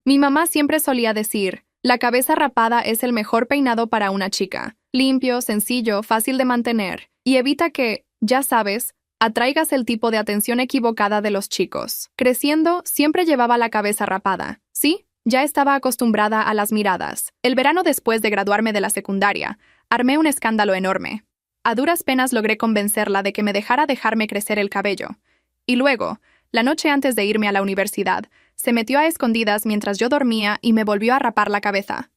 Mi mamá siempre solía decir, la cabeza rapada es el mejor peinado para una chica. Limpio, sencillo, fácil de mantener, y evita que, ya sabes, atraigas el tipo de atención equivocada de los chicos. Creciendo, siempre llevaba la cabeza rapada. Sí, ya estaba acostumbrada a las miradas. El verano después de graduarme de la secundaria, armé un escándalo enorme. A duras penas logré convencerla de que me dejara dejarme crecer el cabello. Y luego, la noche antes de irme a la universidad, se metió a escondidas mientras yo dormía y me volvió a rapar la cabeza.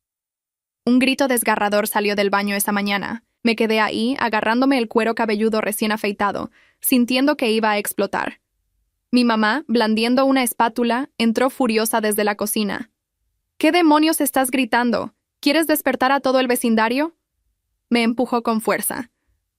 Un grito desgarrador salió del baño esa mañana. Me quedé ahí, agarrándome el cuero cabelludo recién afeitado, sintiendo que iba a explotar. Mi mamá, blandiendo una espátula, entró furiosa desde la cocina. ¿Qué demonios estás gritando? ¿Quieres despertar a todo el vecindario? Me empujó con fuerza.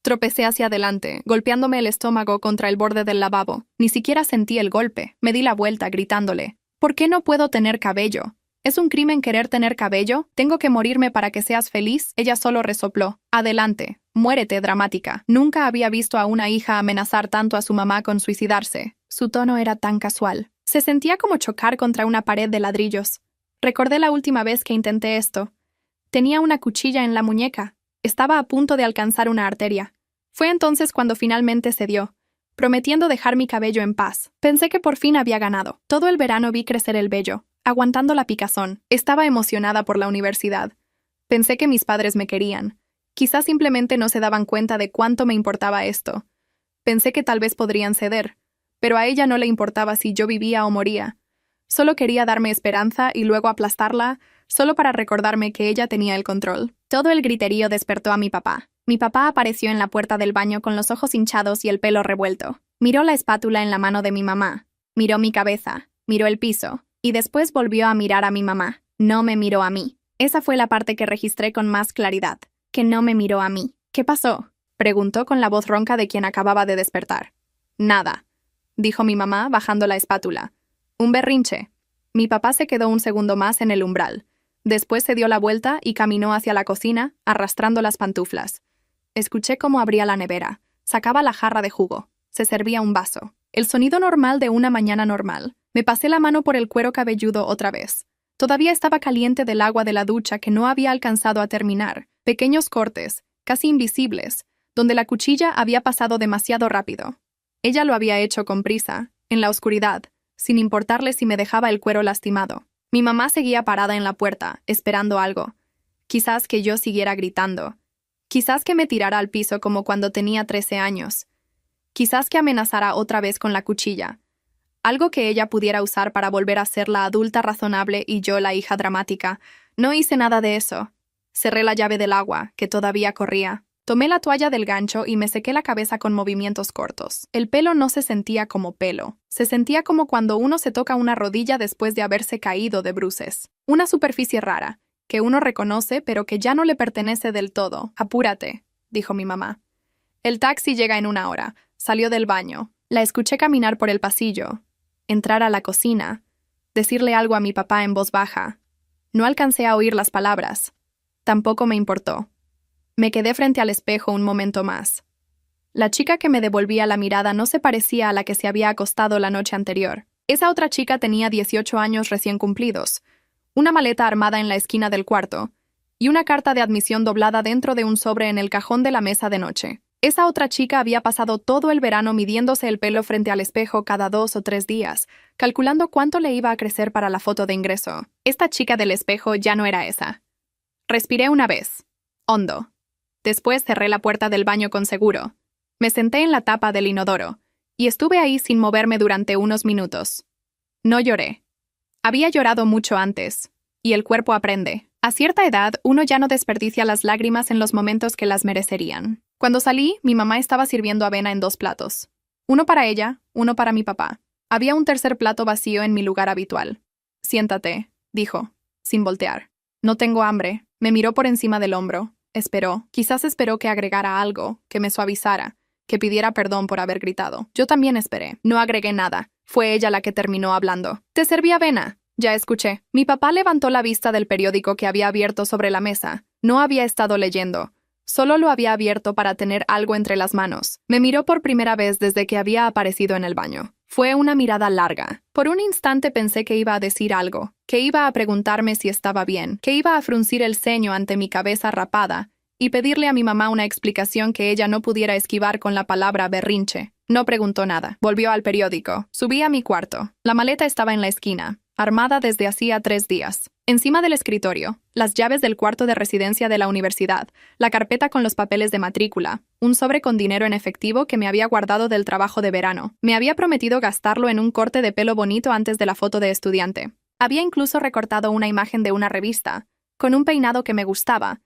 Tropecé hacia adelante, golpeándome el estómago contra el borde del lavabo. Ni siquiera sentí el golpe. Me di la vuelta, gritándole. ¿Por qué no puedo tener cabello? ¿Es un crimen querer tener cabello? ¿Tengo que morirme para que seas feliz? Ella solo resopló. Adelante. Muérete, dramática. Nunca había visto a una hija amenazar tanto a su mamá con suicidarse. Su tono era tan casual. Se sentía como chocar contra una pared de ladrillos. Recordé la última vez que intenté esto. Tenía una cuchilla en la muñeca. Estaba a punto de alcanzar una arteria. Fue entonces cuando finalmente cedió, prometiendo dejar mi cabello en paz. Pensé que por fin había ganado. Todo el verano vi crecer el vello, aguantando la picazón. Estaba emocionada por la universidad. Pensé que mis padres me querían. Quizás simplemente no se daban cuenta de cuánto me importaba esto. Pensé que tal vez podrían ceder, pero a ella no le importaba si yo vivía o moría. Solo quería darme esperanza y luego aplastarla, solo para recordarme que ella tenía el control. Todo el griterío despertó a mi papá. Mi papá apareció en la puerta del baño con los ojos hinchados y el pelo revuelto. Miró la espátula en la mano de mi mamá. Miró mi cabeza. Miró el piso. Y después volvió a mirar a mi mamá. No me miró a mí. Esa fue la parte que registré con más claridad. Que no me miró a mí. ¿Qué pasó? Preguntó con la voz ronca de quien acababa de despertar. Nada, dijo mi mamá bajando la espátula. Un berrinche. Mi papá se quedó un segundo más en el umbral. Después se dio la vuelta y caminó hacia la cocina, arrastrando las pantuflas. Escuché cómo abría la nevera. Sacaba la jarra de jugo. Se servía un vaso. El sonido normal de una mañana normal. Me pasé la mano por el cuero cabelludo otra vez. Todavía estaba caliente del agua de la ducha que no había alcanzado a terminar. Pequeños cortes, casi invisibles, donde la cuchilla había pasado demasiado rápido. Ella lo había hecho con prisa, en la oscuridad, sin importarle si me dejaba el cuero lastimado. Mi mamá seguía parada en la puerta, esperando algo. Quizás que yo siguiera gritando. Quizás que me tirara al piso como cuando tenía 13 años. Quizás que amenazara otra vez con la cuchilla. Algo que ella pudiera usar para volver a ser la adulta razonable y yo la hija dramática. No hice nada de eso. Cerré la llave del agua, que todavía corría. Tomé la toalla del gancho y me sequé la cabeza con movimientos cortos. El pelo no se sentía como pelo. Se sentía como cuando uno se toca una rodilla después de haberse caído de bruces. Una superficie rara, que uno reconoce pero que ya no le pertenece del todo. Apúrate, dijo mi mamá. El taxi llega en 1 hora. Salió del baño. La escuché caminar por el pasillo, entrar a la cocina, decirle algo a mi papá en voz baja. No alcancé a oír las palabras. Tampoco me importó. Me quedé frente al espejo un momento más. La chica que me devolvía la mirada no se parecía a la que se había acostado la noche anterior. Esa otra chica tenía 18 años recién cumplidos, una maleta armada en la esquina del cuarto y una carta de admisión doblada dentro de un sobre en el cajón de la mesa de noche. Esa otra chica había pasado todo el verano midiéndose el pelo frente al espejo cada 2 o 3 días, calculando cuánto le iba a crecer para la foto de ingreso. Esta chica del espejo ya no era esa. Respiré una vez, hondo. Después cerré la puerta del baño con seguro. Me senté en la tapa del inodoro y estuve ahí sin moverme durante unos minutos. No lloré. Había llorado mucho antes, y el cuerpo aprende. A cierta edad, uno ya no desperdicia las lágrimas en los momentos que las merecerían. Cuando salí, mi mamá estaba sirviendo avena en 2 platos. Uno para ella, uno para mi papá. Había un tercer plato vacío en mi lugar habitual. Siéntate, dijo, sin voltear. No tengo hambre. Me miró por encima del hombro. Esperó. Quizás esperó que agregara algo, que me suavizara, que pidiera perdón por haber gritado. Yo también esperé. No agregué nada. Fue ella la que terminó hablando. «Te serví avena». Ya escuché. Mi papá levantó la vista del periódico que había abierto sobre la mesa. No había estado leyendo. Solo lo había abierto para tener algo entre las manos. Me miró por primera vez desde que había aparecido en el baño. Fue una mirada larga. Por un instante pensé que iba a decir algo, que iba a preguntarme si estaba bien, que iba a fruncir el ceño ante mi cabeza rapada y pedirle a mi mamá una explicación que ella no pudiera esquivar con la palabra berrinche. No preguntó nada. Volvió al periódico. Subí a mi cuarto. La maleta estaba en la esquina, armada desde hacía 3 días. Encima del escritorio, las llaves del cuarto de residencia de la universidad, la carpeta con los papeles de matrícula, un sobre con dinero en efectivo que me había guardado del trabajo de verano. Me había prometido gastarlo en un corte de pelo bonito antes de la foto de estudiante. Había incluso recortado una imagen de una revista, con un peinado que me gustaba,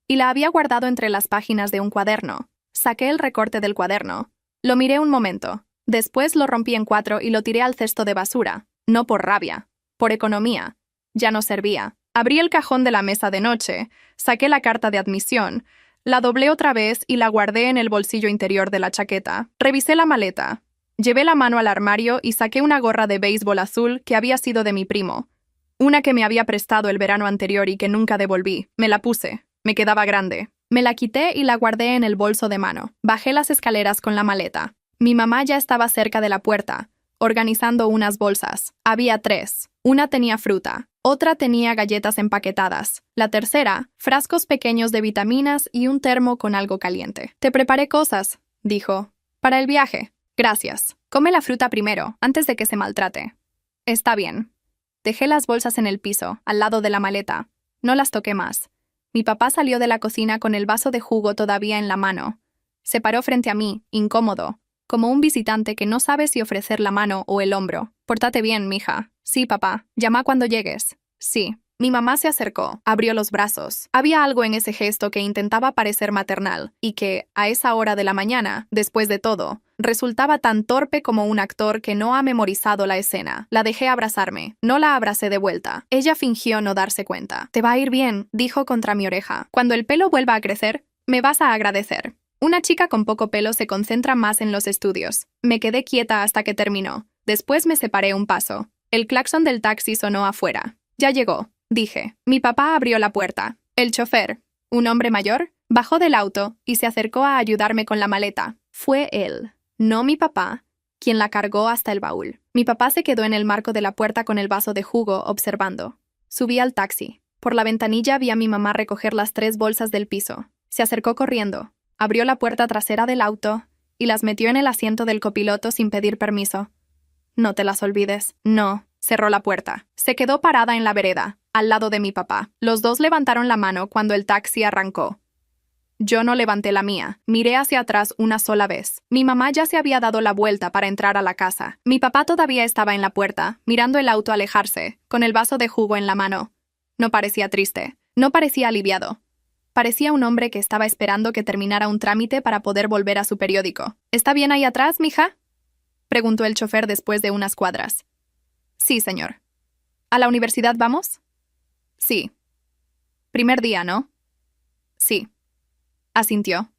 y la había guardado entre las páginas de un cuaderno. Saqué el recorte del cuaderno. Lo miré un momento. Después lo rompí en 4 y lo tiré al cesto de basura. No por rabia, por economía. Ya no servía. Abrí el cajón de la mesa de noche, saqué la carta de admisión, la doblé otra vez y la guardé en el bolsillo interior de la chaqueta. Revisé la maleta. Llevé la mano al armario y saqué una gorra de béisbol azul que había sido de mi primo. Una que me había prestado el verano anterior y que nunca devolví. Me la puse. Me quedaba grande. Me la quité y la guardé en el bolso de mano. Bajé las escaleras con la maleta. Mi mamá ya estaba cerca de la puerta, organizando unas bolsas. Había 3. Una tenía fruta. Otra tenía galletas empaquetadas. La tercera, frascos pequeños de vitaminas y un termo con algo caliente. Te preparé cosas, dijo. Para el viaje. Gracias. Come la fruta primero, antes de que se maltrate. Está bien. Dejé las bolsas en el piso, al lado de la maleta. No las toqué más. Mi papá salió de la cocina con el vaso de jugo todavía en la mano. Se paró frente a mí, incómodo, como un visitante que no sabe si ofrecer la mano o el hombro. Pórtate bien, mija. Sí, papá. Llama cuando llegues. Sí. Mi mamá se acercó, abrió los brazos. Había algo en ese gesto que intentaba parecer maternal y que, a esa hora de la mañana, después de todo, resultaba tan torpe como un actor que no ha memorizado la escena. La dejé abrazarme. No la abracé de vuelta. Ella fingió no darse cuenta. Te va a ir bien, dijo contra mi oreja. Cuando el pelo vuelva a crecer, me vas a agradecer. Una chica con poco pelo se concentra más en los estudios. Me quedé quieta hasta que terminó. Después me separé un paso. El claxon del taxi sonó afuera. Ya llegó, dije. Mi papá abrió la puerta. El chofer, un hombre mayor, bajó del auto y se acercó a ayudarme con la maleta. Fue él, no mi papá, quien la cargó hasta el baúl. Mi papá se quedó en el marco de la puerta con el vaso de jugo, observando. Subí al taxi. Por la ventanilla vi a mi mamá recoger las 3 bolsas del piso. Se acercó corriendo. Abrió la puerta trasera del auto y las metió en el asiento del copiloto sin pedir permiso. No te las olvides. No. Cerró la puerta. Se quedó parada en la vereda, al lado de mi papá. Los dos levantaron la mano cuando el taxi arrancó. Yo no levanté la mía. Miré hacia atrás una sola vez. Mi mamá ya se había dado la vuelta para entrar a la casa. Mi papá todavía estaba en la puerta, mirando el auto alejarse, con el vaso de jugo en la mano. No parecía triste. No parecía aliviado. Parecía un hombre que estaba esperando que terminara un trámite para poder volver a su periódico. ¿Está bien ahí atrás, mija?, preguntó el chofer después de unas cuadras. Sí, señor. ¿A la universidad vamos? Sí. Primer día, ¿no? Sí. Asintió.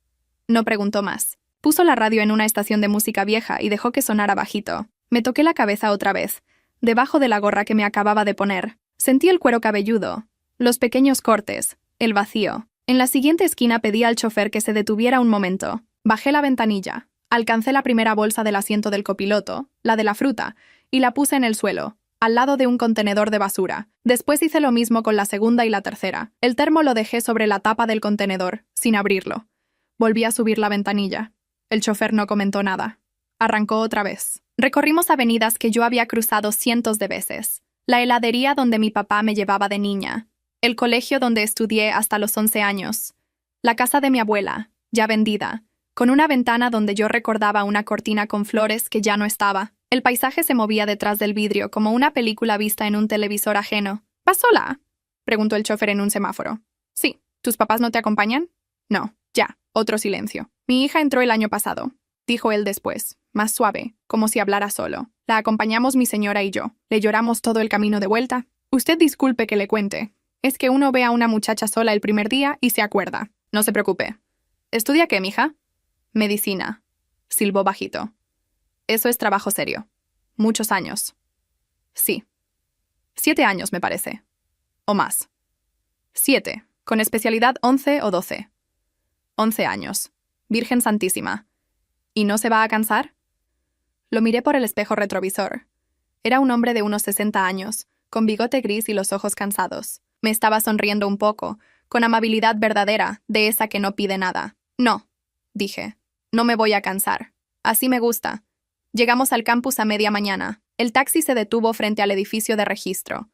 No preguntó más. Puso la radio en una estación de música vieja y dejó que sonara bajito. Me toqué la cabeza otra vez, debajo de la gorra que me acababa de poner. Sentí el cuero cabelludo, los pequeños cortes, el vacío. En la siguiente esquina pedí al chofer que se detuviera un momento. Bajé la ventanilla. Alcancé la primera bolsa del asiento del copiloto, la de la fruta, y la puse en el suelo, al lado de un contenedor de basura. Después hice lo mismo con la segunda y la tercera. El termo lo dejé sobre la tapa del contenedor, sin abrirlo. Volví a subir la ventanilla. El chofer no comentó nada. Arrancó otra vez. Recorrimos avenidas que yo había cruzado cientos de veces. La heladería donde mi papá me llevaba de niña. El colegio donde estudié hasta los 11 años. La casa de mi abuela, ya vendida, con una ventana donde yo recordaba una cortina con flores que ya no estaba. El paisaje se movía detrás del vidrio como una película vista en un televisor ajeno. ¿Vas sola?, preguntó el chofer en un semáforo. Sí. ¿Tus papás no te acompañan? No. Ya. Otro silencio. Mi hija entró el año pasado, dijo él después, más suave, como si hablara solo. La acompañamos mi señora y yo. Le lloramos todo el camino de vuelta. Usted disculpe que le cuente. Es que uno ve a una muchacha sola el primer día y se acuerda. No se preocupe. ¿Estudia qué, mija? Medicina, silbó bajito. Eso es trabajo serio. Muchos años. Sí. 7 años, me parece. O más. 7, con especialidad 11 o 12. 11 años. Virgen Santísima. ¿Y no se va a cansar? Lo miré por el espejo retrovisor. Era un hombre de unos 60 años, con bigote gris y los ojos cansados. Me estaba sonriendo un poco, con amabilidad verdadera, de esa que no pide nada. No, dije. No me voy a cansar. Así me gusta. Llegamos al campus a media mañana. El taxi se detuvo frente al edificio de registro.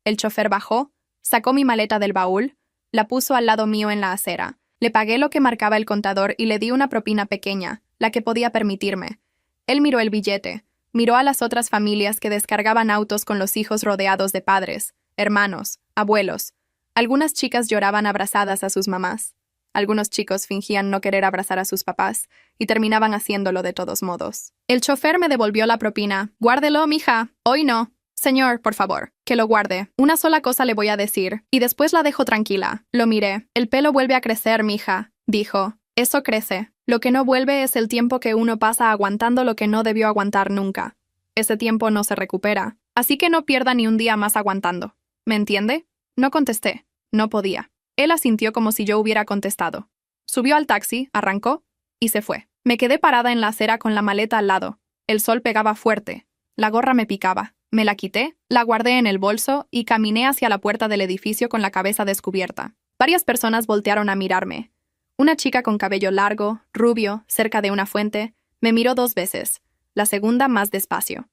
El chofer bajó, sacó mi maleta del baúl, la puso al lado mío en la acera. Le pagué lo que marcaba el contador y le di una propina pequeña, la que podía permitirme. Él miró el billete, miró a las otras familias que descargaban autos con los hijos rodeados de padres, hermanos, abuelos. Algunas chicas lloraban abrazadas a sus mamás. Algunos chicos fingían no querer abrazar a sus papás y terminaban haciéndolo de todos modos. El chofer me devolvió la propina. Guárdelo, mija. Hoy no. Señor, por favor, que lo guarde. Una sola cosa le voy a decir, y después la dejo tranquila. Lo miré. El pelo vuelve a crecer, mija, dijo. Eso crece. Lo que no vuelve es el tiempo que uno pasa aguantando lo que no debió aguantar nunca. Ese tiempo no se recupera. Así que no pierda ni un día más aguantando. ¿Me entiende? No contesté. No podía. Él asintió como si yo hubiera contestado. Subió al taxi, arrancó y se fue. Me quedé parada en la acera con la maleta al lado. El sol pegaba fuerte. La gorra me picaba. Me la quité, la guardé en el bolso y caminé hacia la puerta del edificio con la cabeza descubierta. Varias personas voltearon a mirarme. Una chica con cabello largo, rubio, cerca de una fuente, me miró 2 veces, la segunda más despacio.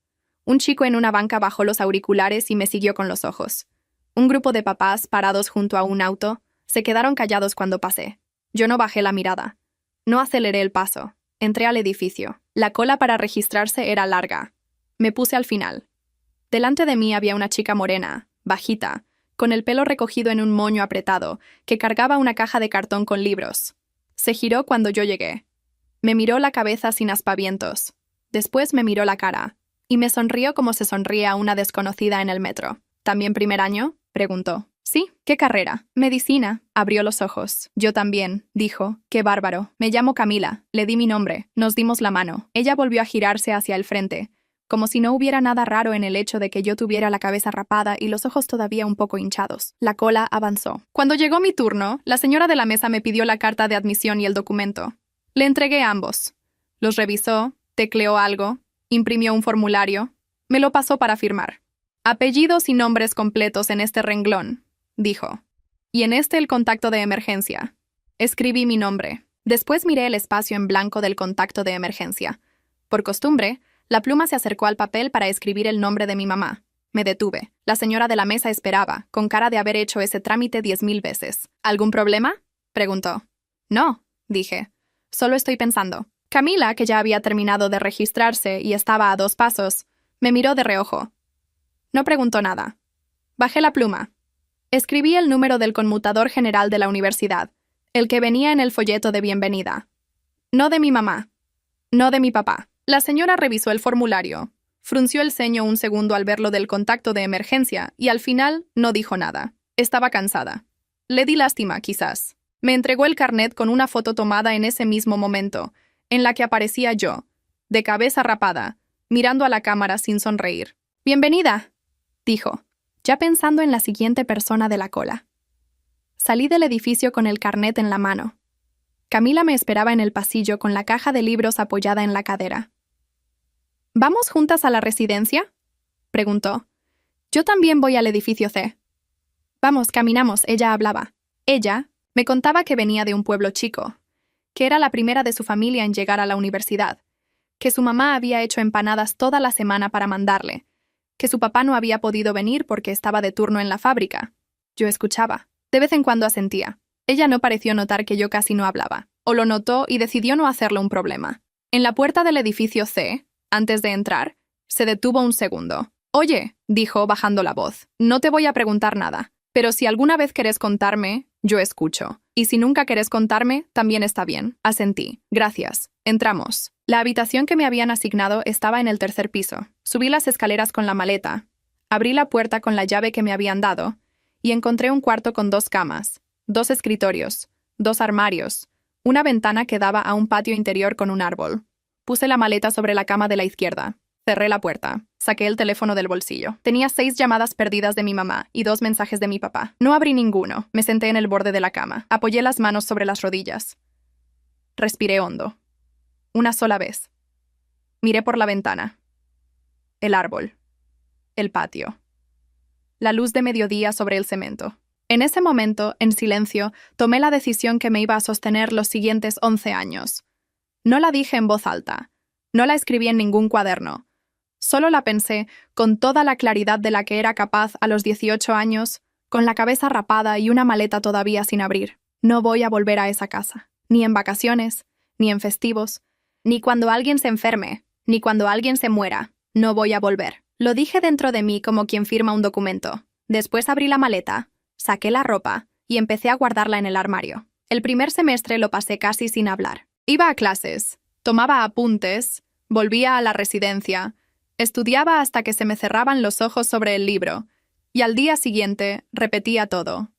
Un chico en una banca bajó los auriculares y me siguió con los ojos. Un grupo de papás, parados junto a un auto, se quedaron callados cuando pasé. Yo no bajé la mirada. No aceleré el paso. Entré al edificio. La cola para registrarse era larga. Me puse al final. Delante de mí había una chica morena, bajita, con el pelo recogido en un moño apretado, que cargaba una caja de cartón con libros. Se giró cuando yo llegué. Me miró la cabeza sin aspavientos. Después me miró la cara, y me sonrió como se sonríe a una desconocida en el metro. ¿También primer año?, preguntó. Sí, ¿qué carrera? Medicina. Abrió los ojos. Yo también, dijo. Qué bárbaro. Me llamo Camila. Le di mi nombre. Nos dimos la mano. Ella volvió a girarse hacia el frente, como si no hubiera nada raro en el hecho de que yo tuviera la cabeza rapada y los ojos todavía un poco hinchados. La cola avanzó. Cuando llegó mi turno, la señora de la mesa me pidió la carta de admisión y el documento. Le entregué ambos. Los revisó, tecleó algo, imprimió un formulario, me lo pasó para firmar. Apellidos y nombres completos en este renglón, dijo. Y en este el contacto de emergencia. Escribí mi nombre. Después miré el espacio en blanco del contacto de emergencia. Por costumbre, la pluma se acercó al papel para escribir el nombre de mi mamá. Me detuve. La señora de la mesa esperaba, con cara de haber hecho ese trámite 10.000 veces. ¿Algún problema?, preguntó. No, dije. Solo estoy pensando. Camila, que ya había terminado de registrarse y estaba a 2 pasos, me miró de reojo. No preguntó nada. Bajé la pluma. Escribí el número del conmutador general de la universidad, el que venía en el folleto de bienvenida. No de mi mamá. No de mi papá. La señora revisó el formulario, frunció el ceño un segundo al ver lo del contacto de emergencia y al final no dijo nada. Estaba cansada. Le di lástima, quizás. Me entregó el carnet con una foto tomada en ese mismo momento, en la que aparecía yo, de cabeza rapada, mirando a la cámara sin sonreír. «Bienvenida», dijo, ya pensando en la siguiente persona de la cola. Salí del edificio con el carnet en la mano. Camila me esperaba en el pasillo con la caja de libros apoyada en la cadera. ¿Vamos juntas a la residencia?, preguntó. Yo también voy al edificio C. Vamos, caminamos, ella hablaba. Ella me contaba que venía de un pueblo chico, que era la primera de su familia en llegar a la universidad, que su mamá había hecho empanadas toda la semana para mandarle, que su papá no había podido venir porque estaba de turno en la fábrica. Yo escuchaba. De vez en cuando asentía. Ella no pareció notar que yo casi no hablaba, o lo notó y decidió no hacerlo un problema. En la puerta del edificio C, antes de entrar, se detuvo un segundo. «Oye», dijo bajando la voz, «no te voy a preguntar nada, pero si alguna vez querés contarme, yo escucho. Y si nunca querés contarme, también está bien». Asentí. «Gracias. Entramos». La habitación que me habían asignado estaba en el 3er piso. Subí las escaleras con la maleta, abrí la puerta con la llave que me habían dado y encontré un cuarto con 2 camas, 2 escritorios, 2 armarios, una ventana que daba a un patio interior con un árbol. Puse la maleta sobre la cama de la izquierda. Cerré la puerta. Saqué el teléfono del bolsillo. Tenía 6 llamadas perdidas de mi mamá y 2 mensajes de mi papá. No abrí ninguno. Me senté en el borde de la cama. Apoyé las manos sobre las rodillas. Respiré hondo. Una sola vez. Miré por la ventana. El árbol. El patio. La luz de mediodía sobre el cemento. En ese momento, en silencio, tomé la decisión que me iba a sostener los siguientes 11 años. No la dije en voz alta. No la escribí en ningún cuaderno. Solo la pensé con toda la claridad de la que era capaz a los 18 años, con la cabeza rapada y una maleta todavía sin abrir. No voy a volver a esa casa. Ni en vacaciones, ni en festivos, ni cuando alguien se enferme, ni cuando alguien se muera. No voy a volver. Lo dije dentro de mí como quien firma un documento. Después abrí la maleta, saqué la ropa y empecé a guardarla en el armario. El primer semestre lo pasé casi sin hablar. Iba a clases, tomaba apuntes, volvía a la residencia, estudiaba hasta que se me cerraban los ojos sobre el libro, y al día siguiente repetía todo.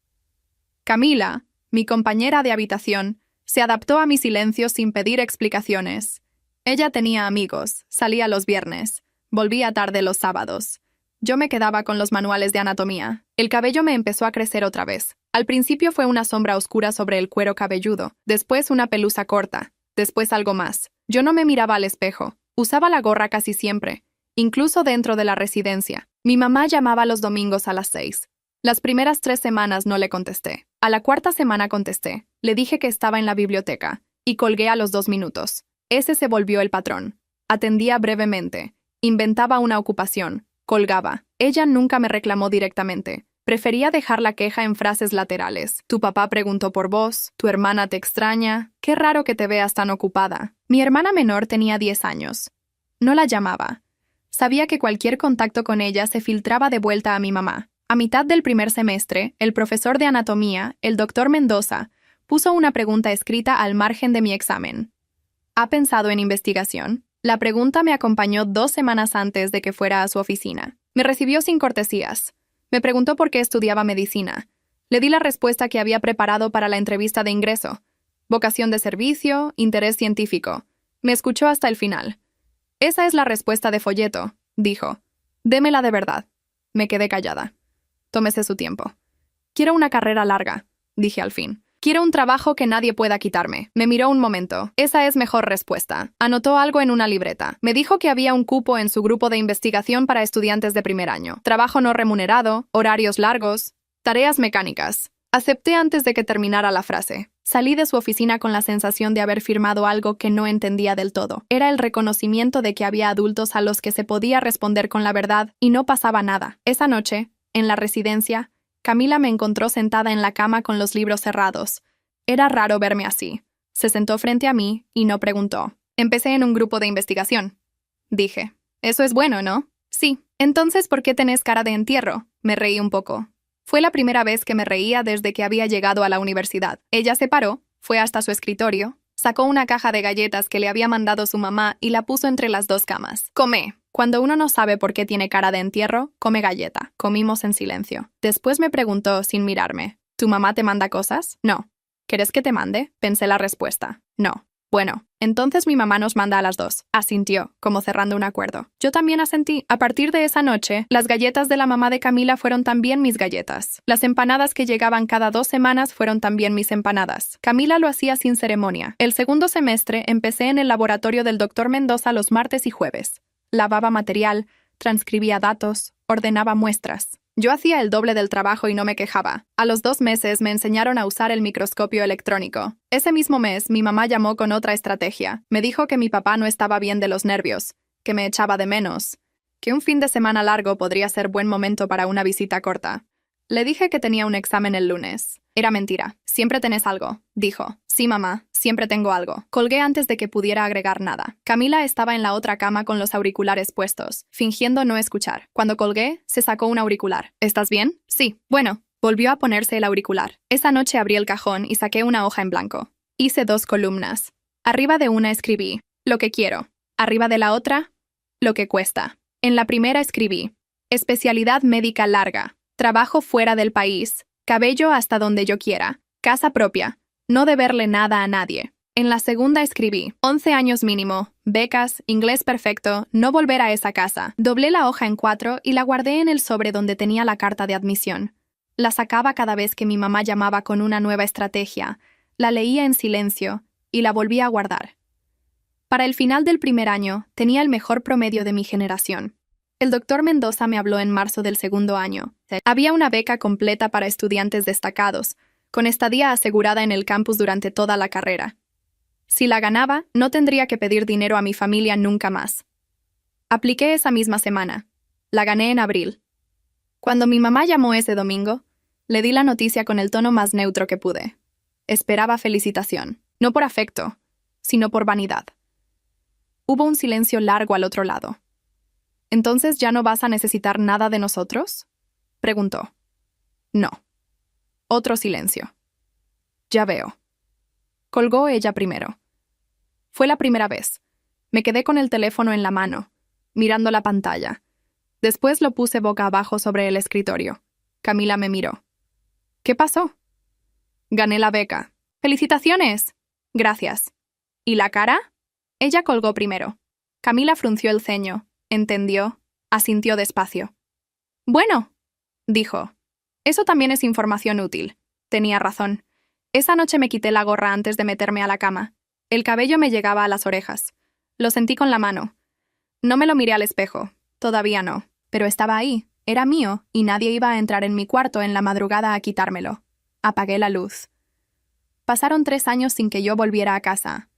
Camila, mi compañera de habitación, se adaptó a mi silencio sin pedir explicaciones. Ella tenía amigos, salía los viernes, volvía tarde los sábados. Yo me quedaba con los manuales de anatomía. El cabello me empezó a crecer otra vez. Al principio fue una sombra oscura sobre el cuero cabelludo, después una pelusa corta, después algo más. Yo no me miraba al espejo. Usaba la gorra casi siempre, incluso dentro de la residencia. Mi mamá llamaba los domingos a las 6. Las primeras 3 semanas no le contesté. A la cuarta semana contesté. Le dije que estaba en la biblioteca, y colgué a los 2 minutos. Ese se volvió el patrón. Atendía brevemente. Inventaba una ocupación. Colgaba. Ella nunca me reclamó directamente. Prefería dejar la queja en frases laterales. Tu papá preguntó por vos, tu hermana te extraña, qué raro que te veas tan ocupada. Mi hermana menor tenía 10 años. No la llamaba. Sabía que cualquier contacto con ella se filtraba de vuelta a mi mamá. A mitad del primer semestre, el profesor de anatomía, el doctor Mendoza, puso una pregunta escrita al margen de mi examen. ¿Ha pensado en investigación? La pregunta me acompañó 2 semanas antes de que fuera a su oficina. Me recibió sin cortesías. Me preguntó por qué estudiaba medicina. Le di la respuesta que había preparado para la entrevista de ingreso. Vocación de servicio, interés científico. Me escuchó hasta el final. Esa es la respuesta de folleto, dijo. Démela de verdad. Me quedé callada. Tómese su tiempo. Quiero una carrera larga, dije al fin. Quiero un trabajo que nadie pueda quitarme. Me miró un momento. Esa es mejor respuesta. Anotó algo en una libreta. Me dijo que había un cupo en su grupo de investigación para estudiantes de primer año. Trabajo no remunerado, horarios largos, tareas mecánicas. Acepté antes de que terminara la frase. Salí de su oficina con la sensación de haber firmado algo que no entendía del todo. Era el reconocimiento de que había adultos a los que se podía responder con la verdad y no pasaba nada. Esa noche, en la residencia, Camila me encontró sentada en la cama con los libros cerrados. Era raro verme así. Se sentó frente a mí y no preguntó. Empecé en un grupo de investigación. Dije, eso es bueno, ¿no? Sí. Entonces, ¿por qué tenés cara de entierro? Me reí un poco. Fue la primera vez que me reía desde que había llegado a la universidad. Ella se paró, fue hasta su escritorio, sacó una caja de galletas que le había mandado su mamá y la puso entre las 2 camas. Come. Cuando uno no sabe por qué tiene cara de entierro, come galleta. Comimos en silencio. Después me preguntó, sin mirarme, ¿tu mamá te manda cosas? No. ¿Querés que te mande? Pensé la respuesta. No. Bueno, entonces mi mamá nos manda a las 2. Asintió, como cerrando un acuerdo. Yo también asentí. A partir de esa noche, las galletas de la mamá de Camila fueron también mis galletas. Las empanadas que llegaban cada 2 semanas fueron también mis empanadas. Camila lo hacía sin ceremonia. El segundo semestre empecé en el laboratorio del doctor Mendoza los martes y jueves. Lavaba material, transcribía datos, ordenaba muestras. Yo hacía el doble del trabajo y no me quejaba. A los 2 meses me enseñaron a usar el microscopio electrónico. Ese mismo mes, mi mamá llamó con otra estrategia. Me dijo que mi papá no estaba bien de los nervios, que me echaba de menos, que un fin de semana largo podría ser buen momento para una visita corta. Le dije que tenía un examen el lunes. Era mentira. Siempre tenés algo, dijo. Sí, mamá, siempre tengo algo. Colgué antes de que pudiera agregar nada. Camila estaba en la otra cama con los auriculares puestos, fingiendo no escuchar. Cuando colgué, se sacó un auricular. ¿Estás bien? Sí. Bueno, volvió a ponerse el auricular. Esa noche abrí el cajón y saqué una hoja en blanco. Hice 2 columnas. Arriba de una escribí, lo que quiero. Arriba de la otra, lo que cuesta. En la primera escribí, especialidad médica larga. Trabajo fuera del país, cabello hasta donde yo quiera, casa propia, no deberle nada a nadie. En la segunda escribí, 11 años mínimo, becas, inglés perfecto, no volver a esa casa. Doblé la hoja en 4 y la guardé en el sobre donde tenía la carta de admisión. La sacaba cada vez que mi mamá llamaba con una nueva estrategia, la leía en silencio y la volvía a guardar. Para el final del primer año, tenía el mejor promedio de mi generación. El doctor Mendoza me habló en marzo del segundo año. Había una beca completa para estudiantes destacados, con estadía asegurada en el campus durante toda la carrera. Si la ganaba, no tendría que pedir dinero a mi familia nunca más. Apliqué esa misma semana. La gané en abril. Cuando mi mamá llamó ese domingo, le di la noticia con el tono más neutro que pude. Esperaba felicitación, no por afecto, sino por vanidad. Hubo un silencio largo al otro lado. ¿Entonces ya no vas a necesitar nada de nosotros?, preguntó. No. Otro silencio. Ya veo. Colgó ella primero. Fue la primera vez. Me quedé con el teléfono en la mano, mirando la pantalla. Después lo puse boca abajo sobre el escritorio. Camila me miró. ¿Qué pasó? Gané la beca. ¡Felicitaciones! Gracias. ¿Y la cara? Ella colgó primero. Camila frunció el ceño, entendió, asintió despacio. Bueno, dijo. Eso también es información útil. Tenía razón. Esa noche me quité la gorra antes de meterme a la cama. El cabello me llegaba a las orejas. Lo sentí con la mano. No me lo miré al espejo. Todavía no. Pero estaba ahí. Era mío, y nadie iba a entrar en mi cuarto en la madrugada a quitármelo. Apagué la luz. Pasaron 3 años sin que yo volviera a casa.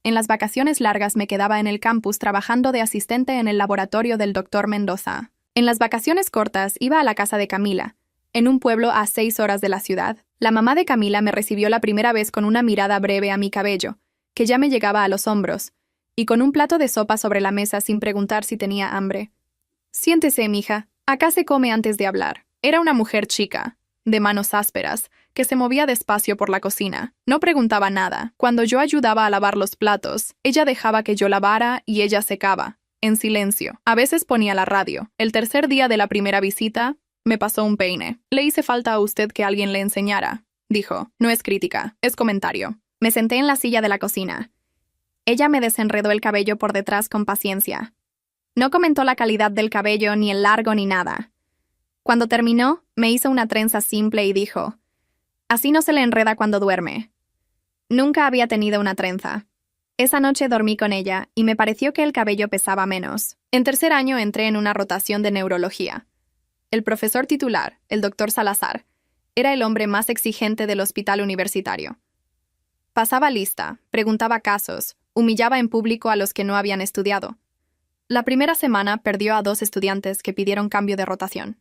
En las vacaciones largas me quedaba en el campus trabajando de asistente en el laboratorio del doctor Mendoza. En las vacaciones cortas iba a la casa de Camila, en un pueblo a 6 horas de la ciudad. La mamá de Camila me recibió la primera vez con una mirada breve a mi cabello, que ya me llegaba a los hombros, y con un plato de sopa sobre la mesa sin preguntar si tenía hambre. Siéntese, mija. Acá se come antes de hablar. Era una mujer chica, de manos ásperas, que se movía despacio por la cocina. No preguntaba nada. Cuando yo ayudaba a lavar los platos, ella dejaba que yo lavara y ella secaba, en silencio. A veces ponía la radio. El tercer día de la primera visita, me pasó un peine. Le hice falta a usted que alguien le enseñara, dijo. No es crítica, es comentario. Me senté en la silla de la cocina. Ella me desenredó el cabello por detrás con paciencia. No comentó la calidad del cabello, ni el largo, ni nada. Cuando terminó, me hizo una trenza simple y dijo, así no se le enreda cuando duerme. Nunca había tenido una trenza. Esa noche dormí con ella y me pareció que el cabello pesaba menos. En tercer año entré en una rotación de neurología. El profesor titular, el doctor Salazar, era el hombre más exigente del hospital universitario. Pasaba lista, preguntaba casos, humillaba en público a los que no habían estudiado. La primera semana perdió a 2 estudiantes que pidieron cambio de rotación.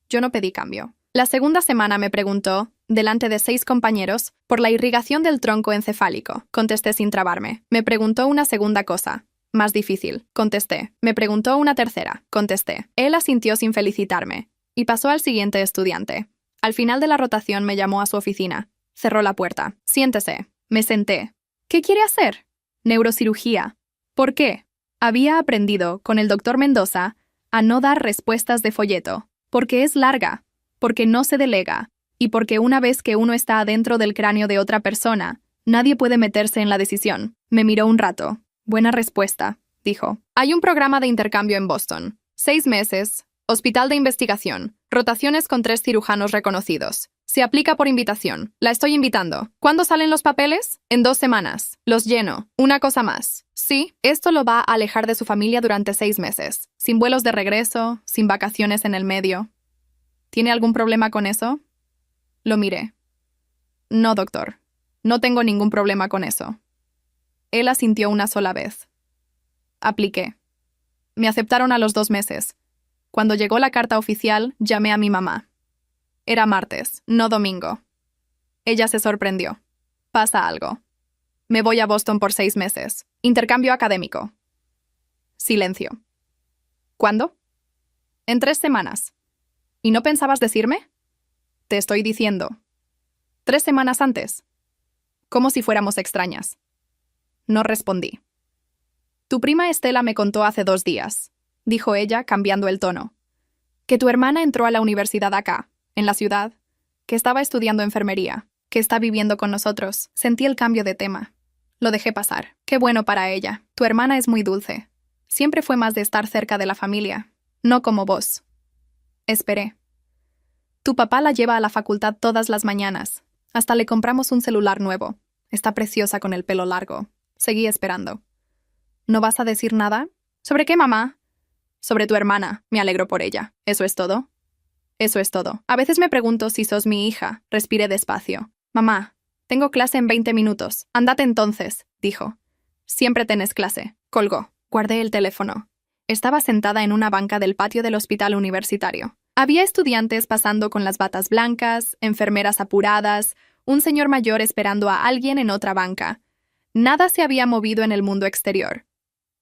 Yo no pedí cambio. La segunda semana me preguntó, delante de 6 compañeros, por la irrigación del tronco encefálico. Contesté sin trabarme. Me preguntó una segunda cosa, más difícil. Contesté. Me preguntó una tercera. Contesté. Él asintió sin felicitarme, y pasó al siguiente estudiante. Al final de la rotación me llamó a su oficina. Cerró la puerta. Siéntese. Me senté. ¿Qué quiere hacer? Neurocirugía. ¿Por qué? Había aprendido, con el doctor Mendoza, a no dar respuestas de folleto, porque es larga, porque no se delega, y porque una vez que uno está adentro del cráneo de otra persona, nadie puede meterse en la decisión. Me miró un rato. Buena respuesta, dijo. Hay un programa de intercambio en Boston. 6 meses, hospital de investigación, rotaciones con 3 cirujanos reconocidos. Se aplica por invitación. La estoy invitando. ¿Cuándo salen los papeles? En 2 semanas. Los lleno. Una cosa más. Sí, esto lo va a alejar de su familia durante 6 meses. Sin vuelos de regreso, sin vacaciones en el medio. ¿Tiene algún problema con eso? Lo miré. No, doctor. No tengo ningún problema con eso. Él asintió una sola vez. Apliqué. Me aceptaron a los 2 meses. Cuando llegó la carta oficial, llamé a mi mamá. Era martes, no domingo. Ella se sorprendió. Pasa algo. Me voy a Boston por 6 meses. Intercambio académico. Silencio. ¿Cuándo? En 3 semanas. ¿Y no pensabas decirme? Te estoy diciendo. 3 semanas antes. Como si fuéramos extrañas. No respondí. Tu prima Estela me contó hace 2 días, dijo ella, cambiando el tono, que tu hermana entró a la universidad acá, en la ciudad, que estaba estudiando enfermería, que está viviendo con nosotros. Sentí el cambio de tema. Lo dejé pasar. Qué bueno para ella. Tu hermana es muy dulce. Siempre fue más de estar cerca de la familia, no como vos. Esperé. Tu papá la lleva a la facultad todas las mañanas. Hasta le compramos un celular nuevo. Está preciosa con el pelo largo. Seguí esperando. ¿No vas a decir nada? ¿Sobre qué, mamá? Sobre tu hermana. Me alegro por ella. ¿Eso es todo? Eso es todo. A veces me pregunto si sos mi hija. Respiré despacio. Mamá, tengo clase en 20 minutos. Andate entonces, dijo. Siempre tenés clase. Colgó. Guardé el teléfono. Estaba sentada en una banca del patio del hospital universitario. Había estudiantes pasando con las batas blancas, enfermeras apuradas, un señor mayor esperando a alguien en otra banca. Nada se había movido en el mundo exterior.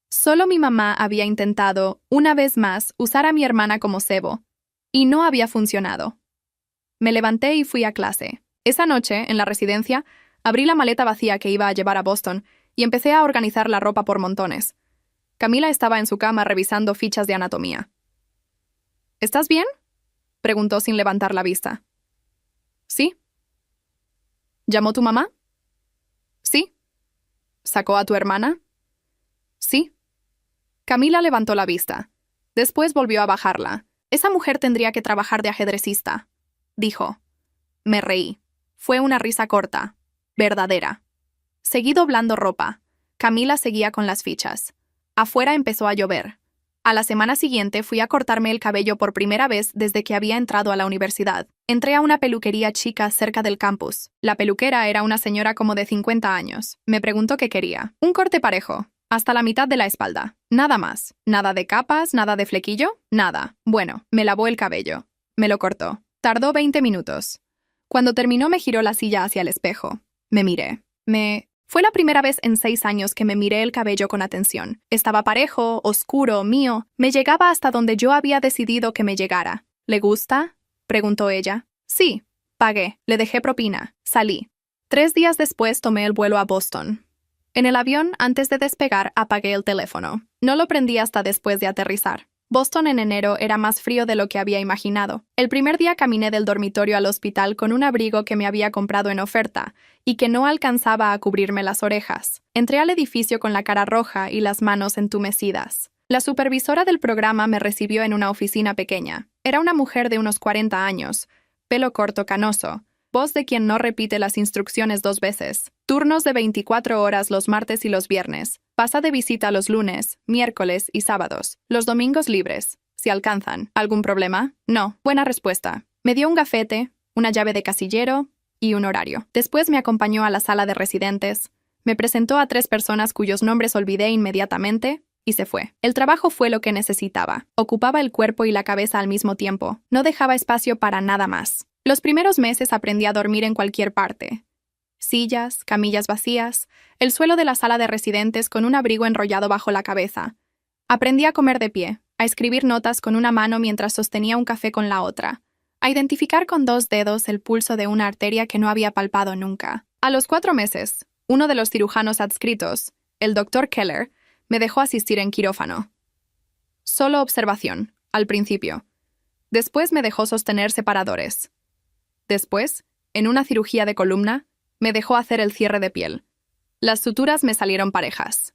Solo mi mamá había intentado, una vez más, usar a mi hermana como cebo, y no había funcionado. Me levanté y fui a clase. Esa noche, en la residencia, abrí la maleta vacía que iba a llevar a Boston y empecé a organizar la ropa por montones. Camila estaba en su cama revisando fichas de anatomía. ¿Estás bien?, preguntó sin levantar la vista. ¿Sí? ¿Llamó tu mamá? Sí. ¿Sacó a tu hermana? Sí. Camila levantó la vista. Después volvió a bajarla. Esa mujer tendría que trabajar de ajedrecista, dijo. Me reí. Fue una risa corta, verdadera. Seguí doblando ropa. Camila seguía con las fichas. Afuera empezó a llover. A la semana siguiente fui a cortarme el cabello por primera vez desde que había entrado a la universidad. Entré a una peluquería chica cerca del campus. La peluquera era una señora como de 50 años. Me preguntó qué quería. Un corte parejo, hasta la mitad de la espalda. Nada más. Nada de capas, nada de flequillo, nada. Bueno, me lavó el cabello. Me lo cortó. Tardó 20 minutos. Cuando terminó me giró la silla hacia el espejo. Me miré. Fue la primera vez en 6 años que me miré el cabello con atención. Estaba parejo, oscuro, mío. Me llegaba hasta donde yo había decidido que me llegara. ¿Le gusta?, preguntó ella. Sí. Pagué. Le dejé propina. Salí. 3 días después tomé el vuelo a Boston. En el avión, antes de despegar, apagué el teléfono. No lo prendí hasta después de aterrizar. Boston en enero era más frío de lo que había imaginado. El primer día caminé del dormitorio al hospital con un abrigo que me había comprado en oferta y que no alcanzaba a cubrirme las orejas. Entré al edificio con la cara roja y las manos entumecidas. La supervisora del programa me recibió en una oficina pequeña. Era una mujer de unos 40 años, pelo corto canoso, voz de quien no repite las instrucciones 2 veces. Turnos de 24 horas los martes y los viernes. Pasa de visita los lunes, miércoles y sábados. Los domingos libres, si alcanzan. ¿Algún problema? No. Buena respuesta. Me dio un gafete, una llave de casillero y un horario. Después me acompañó a la sala de residentes. Me presentó a 3 personas cuyos nombres olvidé inmediatamente y se fue. El trabajo fue lo que necesitaba. Ocupaba el cuerpo y la cabeza al mismo tiempo. No dejaba espacio para nada más. Los primeros meses aprendí a dormir en cualquier parte. Sillas, camillas vacías, el suelo de la sala de residentes con un abrigo enrollado bajo la cabeza. Aprendí a comer de pie, a escribir notas con una mano mientras sostenía un café con la otra, a identificar con 2 dedos el pulso de una arteria que no había palpado nunca. A los 4 meses, uno de los cirujanos adscritos, el doctor Keller, me dejó asistir en quirófano. Solo observación, al principio. Después me dejó sostener separadores. Después, en una cirugía de columna, me dejó hacer el cierre de piel. Las suturas me salieron parejas.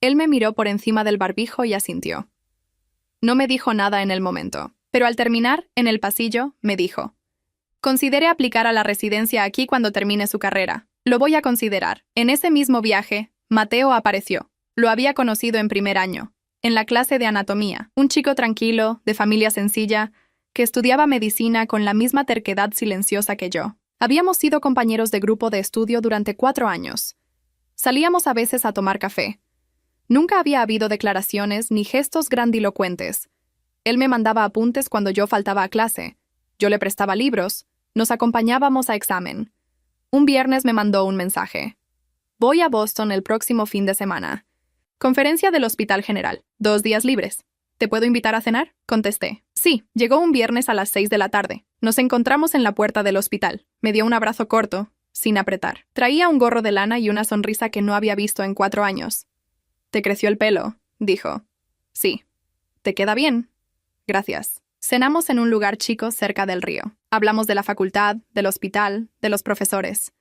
Él me miró por encima del barbijo y asintió. No me dijo nada en el momento, pero al terminar, en el pasillo, me dijo: «Considere aplicar a la residencia aquí cuando termine su carrera. Lo voy a considerar». En ese mismo viaje, Mateo apareció. Lo había conocido en primer año, en la clase de anatomía. Un chico tranquilo, de familia sencilla, que estudiaba medicina con la misma terquedad silenciosa que yo. Habíamos sido compañeros de grupo de estudio durante 4 años. Salíamos a veces a tomar café. Nunca había habido declaraciones ni gestos grandilocuentes. Él me mandaba apuntes cuando yo faltaba a clase. Yo le prestaba libros. Nos acompañábamos a examen. Un viernes me mandó un mensaje. «Voy a Boston el próximo fin de semana. Conferencia del Hospital General. 2 días libres. ¿Te puedo invitar a cenar?», contesté. Sí, llegó un viernes a las 6 de la tarde. Nos encontramos en la puerta del hospital. Me dio un abrazo corto, sin apretar. Traía un gorro de lana y una sonrisa que no había visto en 4 años. «¿Te creció el pelo?», dijo. «Sí». «¿Te queda bien?». «Gracias». Cenamos en un lugar chico cerca del río. Hablamos de la facultad, del hospital, de los profesores.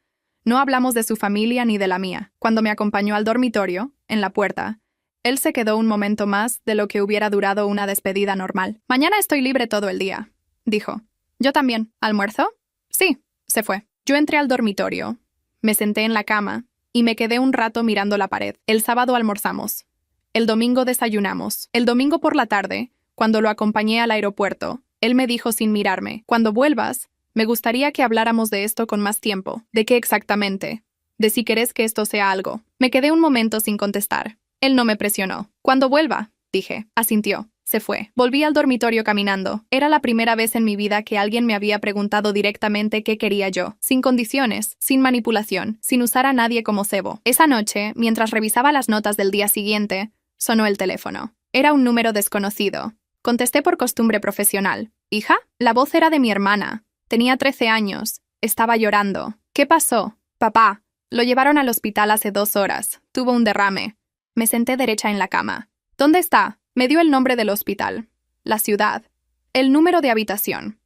No hablamos de su familia ni de la mía. Cuando me acompañó al dormitorio, en la puerta, él se quedó un momento más de lo que hubiera durado una despedida normal. «Mañana estoy libre todo el día», dijo. «Yo también. ¿Almuerzo?». «Sí», se fue. Yo entré al dormitorio, me senté en la cama y me quedé un rato mirando la pared. El sábado almorzamos. El domingo desayunamos. El domingo por la tarde, cuando lo acompañé al aeropuerto, él me dijo sin mirarme, cuando vuelvas, me gustaría que habláramos de esto con más tiempo. ¿De qué exactamente? De si querés que esto sea algo. Me quedé un momento sin contestar. Él no me presionó. Cuando vuelva, dije. Asintió. Se fue. Volví al dormitorio caminando. Era la primera vez en mi vida que alguien me había preguntado directamente qué quería yo, sin condiciones, sin manipulación, sin usar a nadie como cebo. Esa noche, mientras revisaba las notas del día siguiente, sonó el teléfono. Era un número desconocido. Contesté por costumbre profesional. ¿Hija? La voz era de mi hermana. Tenía 13 años. Estaba llorando. ¿Qué pasó? Papá. Lo llevaron al hospital hace 2 horas. Tuvo un derrame. Me senté derecha en la cama. ¿Dónde está? Me dio el nombre del hospital, la ciudad, el número de habitación.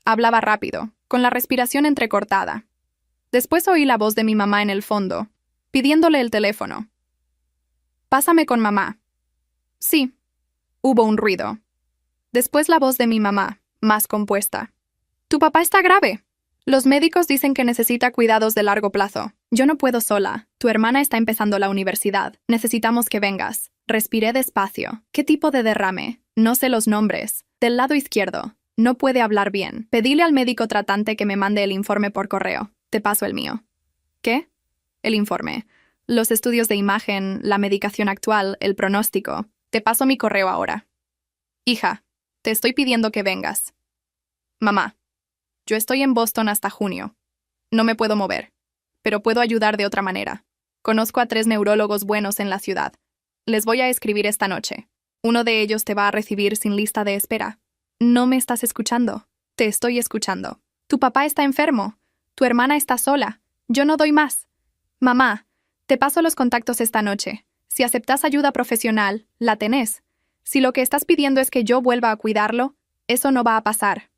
Hablaba rápido, con la respiración entrecortada. Después oí la voz de mi mamá en el fondo, pidiéndole el teléfono. Pásame con mamá. Sí. Hubo un ruido. Después la voz de mi mamá, más compuesta. Tu papá está grave. Los médicos dicen que necesita cuidados de largo plazo. Yo no puedo sola. Tu hermana está empezando la universidad. Necesitamos que vengas. Respiré despacio. ¿Qué tipo de derrame? No sé los nombres. Del lado izquierdo. No puede hablar bien. Pedíle al médico tratante que me mande el informe por correo. Te paso el mío. ¿Qué? El informe. Los estudios de imagen, la medicación actual, el pronóstico. Te paso mi correo ahora. Hija, te estoy pidiendo que vengas. Mamá. Yo estoy en Boston hasta junio. No me puedo mover, pero puedo ayudar de otra manera. Conozco a 3 neurólogos buenos en la ciudad. Les voy a escribir esta noche. Uno de ellos te va a recibir sin lista de espera. No me estás escuchando. Te estoy escuchando. Tu papá está enfermo. Tu hermana está sola. Yo no doy más. Mamá, te paso los contactos esta noche. Si aceptas ayuda profesional, la tenés. Si lo que estás pidiendo es que yo vuelva a cuidarlo, eso no va a pasar.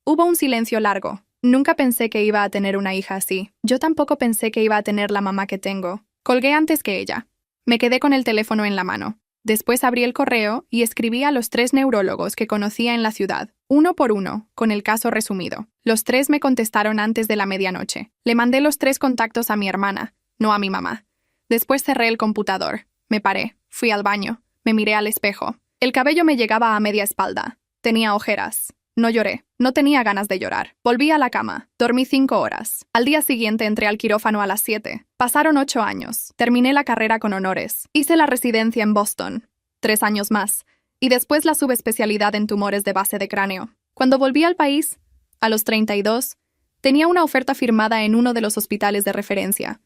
Hubo un silencio largo. Nunca pensé que iba a tener una hija así. Yo tampoco pensé que iba a tener la mamá que tengo. Colgué antes que ella. Me quedé con el teléfono en la mano. Después abrí el correo y escribí a los 3 neurólogos que conocía en la ciudad, uno por uno, con el caso resumido. Los 3 me contestaron antes de la medianoche. Le mandé los 3 contactos a mi hermana, no a mi mamá. Después cerré el computador. Me paré. Fui al baño. Me miré al espejo. El cabello me llegaba a media espalda. Tenía ojeras. No lloré. No tenía ganas de llorar. Volví a la cama. Dormí 5 horas. Al día siguiente entré al quirófano a las 7. Pasaron 8 años. Terminé la carrera con honores. Hice la residencia en Boston. 3 años más. Y después la subespecialidad en tumores de base de cráneo. Cuando volví al país, a los 32, tenía una oferta firmada en uno de los hospitales de referencia.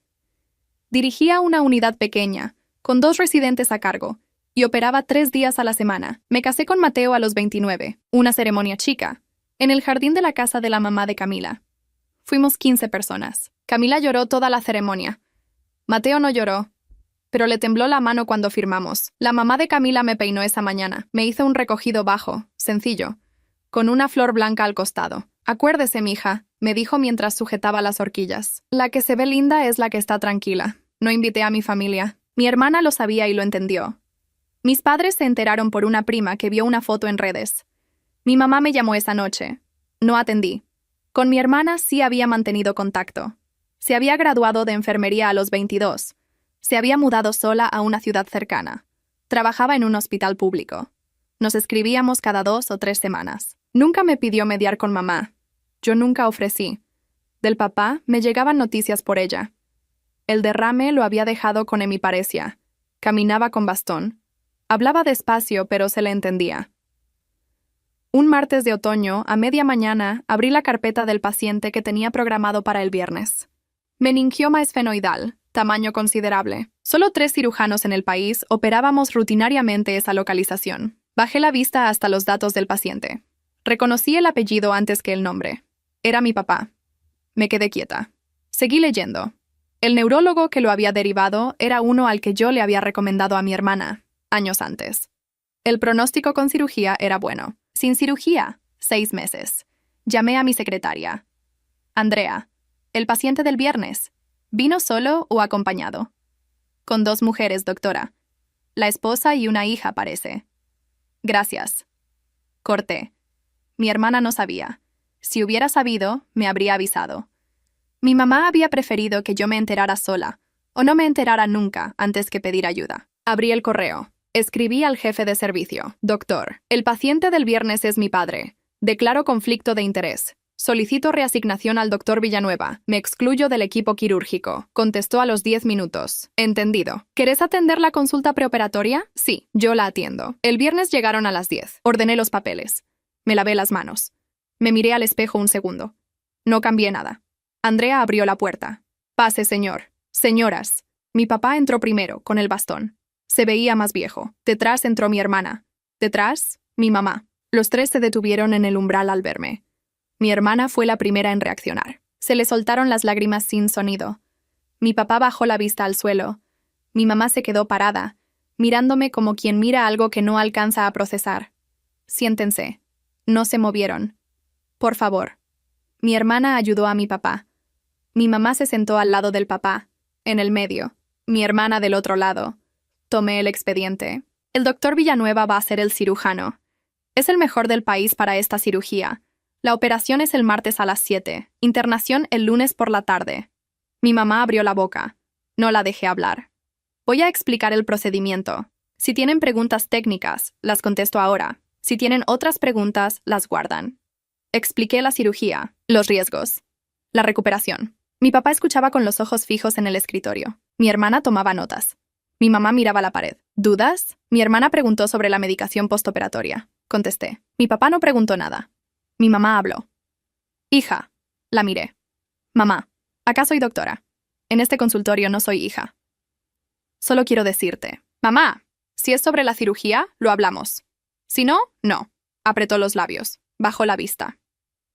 Dirigía una unidad pequeña, con 2 residentes a cargo, y operaba 3 días a la semana. Me casé con Mateo a los 29, una ceremonia chica, en el jardín de la casa de la mamá de Camila. Fuimos 15 personas. Camila lloró toda la ceremonia. Mateo no lloró, pero le tembló la mano cuando firmamos. La mamá de Camila me peinó esa mañana. Me hizo un recogido bajo, sencillo, con una flor blanca al costado. Acuérdese, mija, me dijo mientras sujetaba las horquillas. La que se ve linda es la que está tranquila. No invité a mi familia. Mi hermana lo sabía y lo entendió. Mis padres se enteraron por una prima que vio una foto en redes. Mi mamá me llamó esa noche. No atendí. Con mi hermana sí había mantenido contacto. Se había graduado de enfermería a los 22. Se había mudado sola a una ciudad cercana. Trabajaba en un hospital público. Nos escribíamos cada 2 o 3 semanas. Nunca me pidió mediar con mamá. Yo nunca ofrecí. Del papá me llegaban noticias por ella. El derrame lo había dejado con hemiparesia. Caminaba con bastón. Hablaba despacio, pero se le entendía. Un martes de otoño, a media mañana, abrí la carpeta del paciente que tenía programado para el viernes. Meningioma esfenoidal, tamaño considerable. Solo 3 cirujanos en el país operábamos rutinariamente esa localización. Bajé la vista hasta los datos del paciente. Reconocí el apellido antes que el nombre. Era mi papá. Me quedé quieta. Seguí leyendo. El neurólogo que lo había derivado era uno al que yo le había recomendado a mi hermana, años antes. El pronóstico con cirugía era bueno. Sin cirugía, 6 meses. Llamé a mi secretaria. Andrea, el paciente del viernes, ¿vino solo o acompañado? Con 2 mujeres, doctora. La esposa y una hija, parece. Gracias. Corté. Mi hermana no sabía. Si hubiera sabido, me habría avisado. Mi mamá había preferido que yo me enterara sola, o no me enterara nunca antes que pedir ayuda. Abrí el correo. Escribí al jefe de servicio. Doctor, el paciente del viernes es mi padre. Declaro conflicto de interés. Solicito reasignación al doctor Villanueva. Me excluyo del equipo quirúrgico. Contestó a los 10 minutos. Entendido. ¿Querés atender la consulta preoperatoria? Sí, yo la atiendo. El viernes llegaron a las 10. Ordené los papeles. Me lavé las manos. Me miré al espejo un segundo. No cambié nada. Andrea abrió la puerta. Pase, señor. Señoras. Mi papá entró primero, con el bastón. Se veía más viejo. Detrás entró mi hermana. Detrás, mi mamá. Los tres se detuvieron en el umbral al verme. Mi hermana fue la primera en reaccionar. Se le soltaron las lágrimas sin sonido. Mi papá bajó la vista al suelo. Mi mamá se quedó parada, mirándome como quien mira algo que no alcanza a procesar. Siéntense. No se movieron. Por favor. Mi hermana ayudó a mi papá. Mi mamá se sentó al lado del papá, en el medio. Mi hermana del otro lado. Tomé el expediente. El doctor Villanueva va a ser el cirujano. Es el mejor del país para esta cirugía. La operación es el martes a las 7. Internación el lunes por la tarde. Mi mamá abrió la boca. No la dejé hablar. Voy a explicar el procedimiento. Si tienen preguntas técnicas, las contesto ahora. Si tienen otras preguntas, las guardan. Expliqué la cirugía, los riesgos, la recuperación. Mi papá escuchaba con los ojos fijos en el escritorio. Mi hermana tomaba notas. Mi mamá miraba la pared. ¿Dudas? Mi hermana preguntó sobre la medicación postoperatoria. Contesté. Mi papá no preguntó nada. Mi mamá habló. Hija. La miré. Mamá. Acá soy doctora. En este consultorio no soy hija. Solo quiero decirte. Mamá. Si es sobre la cirugía, lo hablamos. Si no, no. Apretó los labios. Bajó la vista.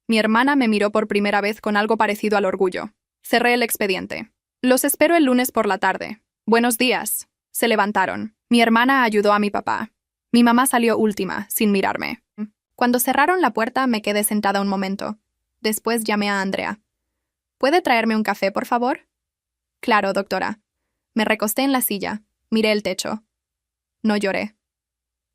Mi hermana me miró por primera vez con algo parecido al orgullo. Cerré el expediente. Los espero el lunes por la tarde. Buenos días. Se levantaron. Mi hermana ayudó a mi papá. Mi mamá salió última, sin mirarme. Cuando cerraron la puerta, me quedé sentada un momento. Después llamé a Andrea. ¿Puede traerme un café, por favor? Claro, doctora. Me recosté en la silla. Miré el techo. No lloré.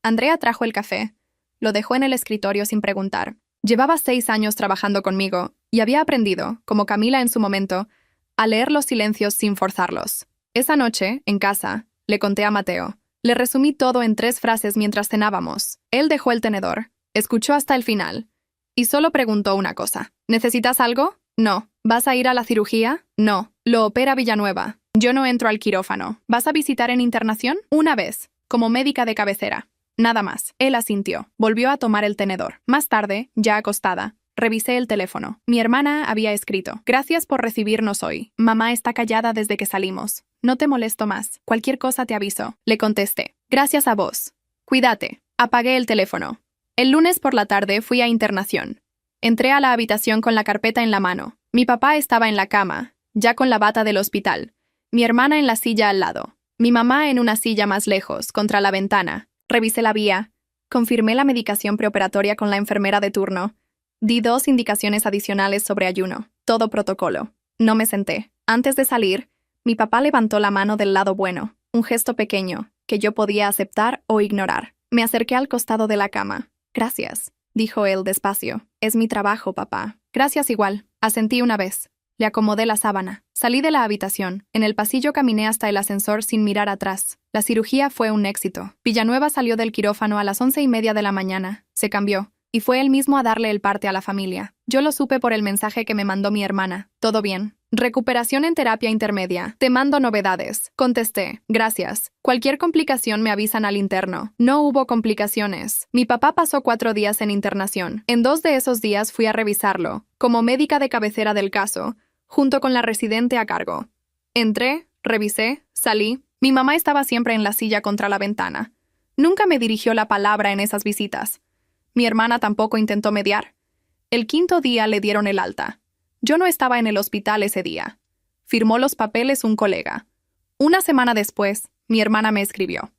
Andrea trajo el café. Lo dejó en el escritorio sin preguntar. Llevaba 6 años trabajando conmigo y había aprendido, como Camila en su momento, a leer los silencios sin forzarlos. Esa noche, en casa, le conté a Mateo. Le resumí todo en 3 frases mientras cenábamos. Él dejó el tenedor. Escuchó hasta el final. Y solo preguntó una cosa. ¿Necesitas algo? No. ¿Vas a ir a la cirugía? No. Lo opera Villanueva. Yo no entro al quirófano. ¿Vas a visitar en internación? Una vez. Como médica de cabecera. Nada más. Él asintió. Volvió a tomar el tenedor. Más tarde, ya acostada, revisé el teléfono. Mi hermana había escrito. Gracias por recibirnos hoy. Mamá está callada desde que salimos. No te molesto más. Cualquier cosa te aviso. Le contesté. Gracias a vos. Cuídate. Apagué el teléfono. El lunes por la tarde fui a internación. Entré a la habitación con la carpeta en la mano. Mi papá estaba en la cama, ya con la bata del hospital. Mi hermana en la silla al lado. Mi mamá en una silla más lejos, contra la ventana. Revisé la vía. Confirmé la medicación preoperatoria con la enfermera de turno. Di 2 indicaciones adicionales sobre ayuno. Todo protocolo. No me senté. Antes de salir, mi papá levantó la mano del lado bueno, un gesto pequeño, que yo podía aceptar o ignorar. Me acerqué al costado de la cama. Gracias, dijo él despacio. Es mi trabajo, papá. Gracias igual. Asentí una vez. Le acomodé la sábana. Salí de la habitación. En el pasillo caminé hasta el ascensor sin mirar atrás. La cirugía fue un éxito. Villanueva salió del quirófano a las 11:30 de la mañana. Se cambió. Y fue él mismo a darle el parte a la familia. Yo lo supe por el mensaje que me mandó mi hermana. Todo bien. Recuperación en terapia intermedia. Te mando novedades. Contesté. Gracias. Cualquier complicación me avisan al interno. No hubo complicaciones. Mi papá pasó 4 días en internación. En 2 de esos días fui a revisarlo, como médica de cabecera del caso, junto con la residente a cargo. Entré, revisé, salí. Mi mamá estaba siempre en la silla contra la ventana. Nunca me dirigió la palabra en esas visitas. Mi hermana tampoco intentó mediar. El 5.º día le dieron el alta. Yo no estaba en el hospital ese día. Firmó los papeles un colega. Una semana después, mi hermana me escribió.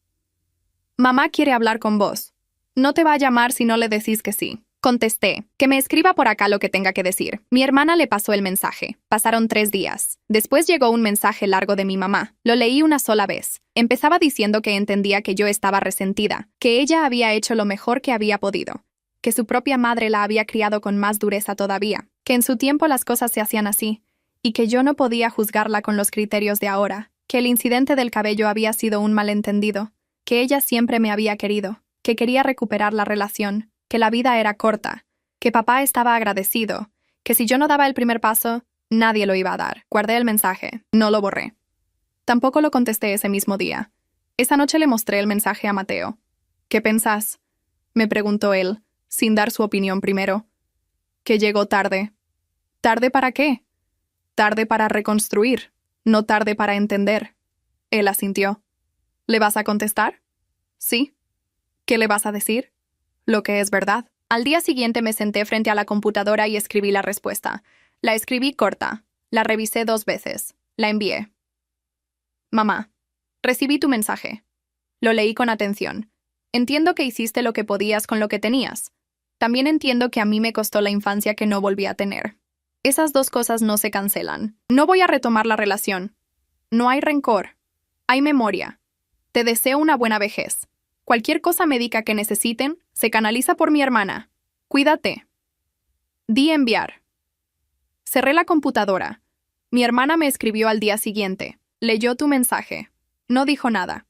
Mamá quiere hablar con vos. No te va a llamar si no le decís que sí. Contesté, que me escriba por acá lo que tenga que decir. Mi hermana le pasó el mensaje. Pasaron 3 días. Después llegó un mensaje largo de mi mamá. Lo leí una sola vez. Empezaba diciendo que entendía que yo estaba resentida, que ella había hecho lo mejor que había podido, que su propia madre la había criado con más dureza todavía, que en su tiempo las cosas se hacían así, y que yo no podía juzgarla con los criterios de ahora, que el incidente del cabello había sido un malentendido, que ella siempre me había querido, que quería recuperar la relación, que la vida era corta, que papá estaba agradecido, que si yo no daba el primer paso, nadie lo iba a dar. Guardé el mensaje, no lo borré. Tampoco lo contesté ese mismo día. Esa noche le mostré el mensaje a Mateo. ¿Qué pensás?, me preguntó él, sin dar su opinión primero. Que llegó tarde. ¿Tarde para qué? Tarde para reconstruir, no tarde para entender. Él asintió. ¿Le vas a contestar? Sí. ¿Qué le vas a decir? Lo que es verdad. Al día siguiente me senté frente a la computadora y escribí la respuesta. La escribí corta. La revisé 2 veces. La envié. Mamá, recibí tu mensaje. Lo leí con atención. Entiendo que hiciste lo que podías con lo que tenías. También entiendo que a mí me costó la infancia que no volví a tener. Esas 2 cosas no se cancelan. No voy a retomar la relación. No hay rencor. Hay memoria. Te deseo una buena vejez. Cualquier cosa médica que necesiten, se canaliza por mi hermana. Cuídate. Di enviar. Cerré la computadora. Mi hermana me escribió al día siguiente. Leyó tu mensaje. No dijo nada.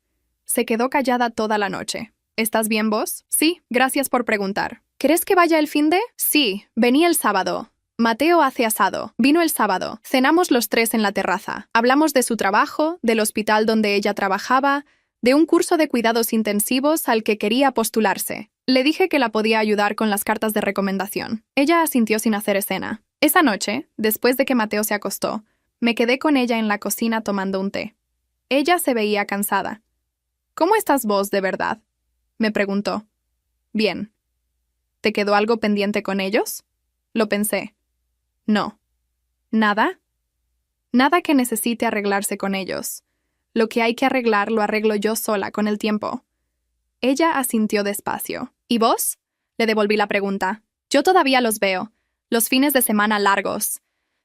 Se quedó callada toda la noche. ¿Estás bien vos? Sí, gracias por preguntar. ¿Querés que vaya el finde? Sí, vení el sábado. Mateo hace asado. Vino el sábado. Cenamos los 3 en la terraza. Hablamos de su trabajo, del hospital donde ella trabajaba, de un curso de cuidados intensivos al que quería postularse. Le dije que la podía ayudar con las cartas de recomendación. Ella asintió sin hacer escena. Esa noche, después de que Mateo se acostó, me quedé con ella en la cocina tomando un té. Ella se veía cansada. ¿Cómo estás vos de verdad?, me preguntó. Bien. ¿Te quedó algo pendiente con ellos? Lo pensé. No. ¿Nada? Nada que necesite arreglarse con ellos. Lo que hay que arreglar lo arreglo yo sola con el tiempo. Ella asintió despacio. ¿Y vos? Le devolví la pregunta. Yo todavía los veo. Los fines de semana largos.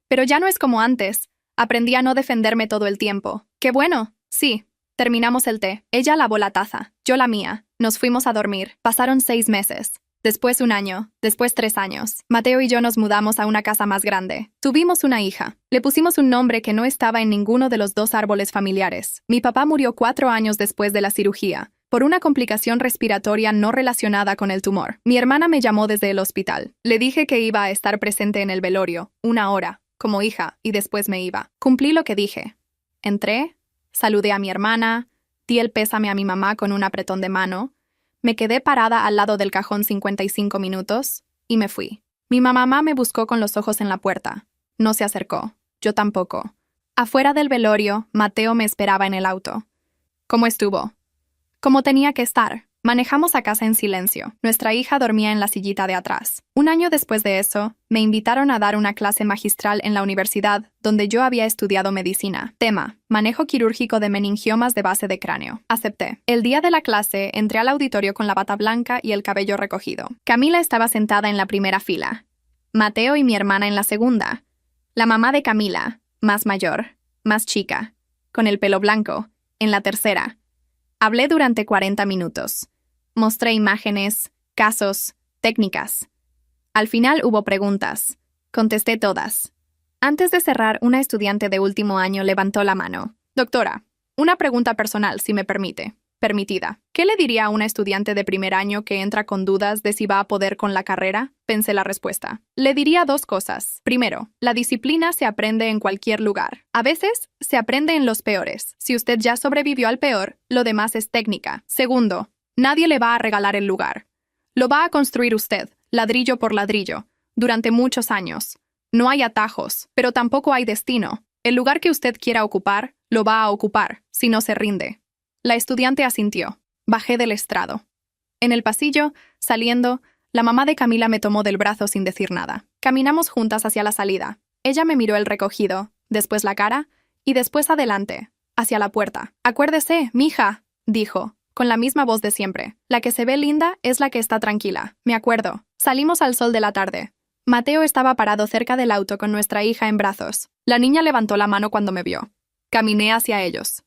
Pero ya no es como antes. Aprendí a no defenderme todo el tiempo. ¡Qué bueno! Sí. Terminamos el té. Ella lavó la taza. Yo la mía. Nos fuimos a dormir. Pasaron 6 meses. Después 1 año, después 3 años. Mateo y yo nos mudamos a una casa más grande. Tuvimos una hija. Le pusimos un nombre que no estaba en ninguno de los 2 árboles familiares. Mi papá murió 4 años después de la cirugía, por una complicación respiratoria no relacionada con el tumor. Mi hermana me llamó desde el hospital. Le dije que iba a estar presente en el velorio, 1 hora, como hija, y después me iba. Cumplí lo que dije. Entré, saludé a mi hermana, di el pésame a mi mamá con un apretón de mano. Me quedé parada al lado del cajón 55 minutos y me fui. Mi mamá me buscó con los ojos en la puerta. No se acercó. Yo tampoco. Afuera del velorio, Mateo me esperaba en el auto. ¿Cómo estuvo? Como tenía que estar. Manejamos a casa en silencio. Nuestra hija dormía en la sillita de atrás. 1 año después de eso, me invitaron a dar una clase magistral en la universidad donde yo había estudiado medicina. Tema: manejo quirúrgico de meningiomas de base de cráneo. Acepté. El día de la clase, entré al auditorio con la bata blanca y el cabello recogido. Camila estaba sentada en la primera fila. Mateo y mi hermana en la segunda. La mamá de Camila, más mayor, más chica, con el pelo blanco, en la tercera. Hablé durante 40 minutos. Mostré imágenes, casos, técnicas. Al final hubo preguntas. Contesté todas. Antes de cerrar, una estudiante de último año levantó la mano. Doctora, una pregunta personal, si me permite. Permitida. ¿Qué le diría a una estudiante de primer año que entra con dudas de si va a poder con la carrera? Pensé la respuesta. Le diría 2 cosas. Primero, la disciplina se aprende en cualquier lugar. A veces, se aprende en los peores. Si usted ya sobrevivió al peor, lo demás es técnica. Segundo, nadie le va a regalar el lugar. Lo va a construir usted, ladrillo por ladrillo, durante muchos años. No hay atajos, pero tampoco hay destino. El lugar que usted quiera ocupar, lo va a ocupar, si no se rinde. La estudiante asintió. Bajé del estrado. En el pasillo, saliendo, la mamá de Camila me tomó del brazo sin decir nada. Caminamos juntas hacia la salida. Ella me miró el recogido, después la cara, y después adelante, hacia la puerta. «Acuérdese, mija», dijo, con la misma voz de siempre. «La que se ve linda es la que está tranquila». Me acuerdo. Salimos al sol de la tarde. Mateo estaba parado cerca del auto con nuestra hija en brazos. La niña levantó la mano cuando me vio. Caminé hacia ellos.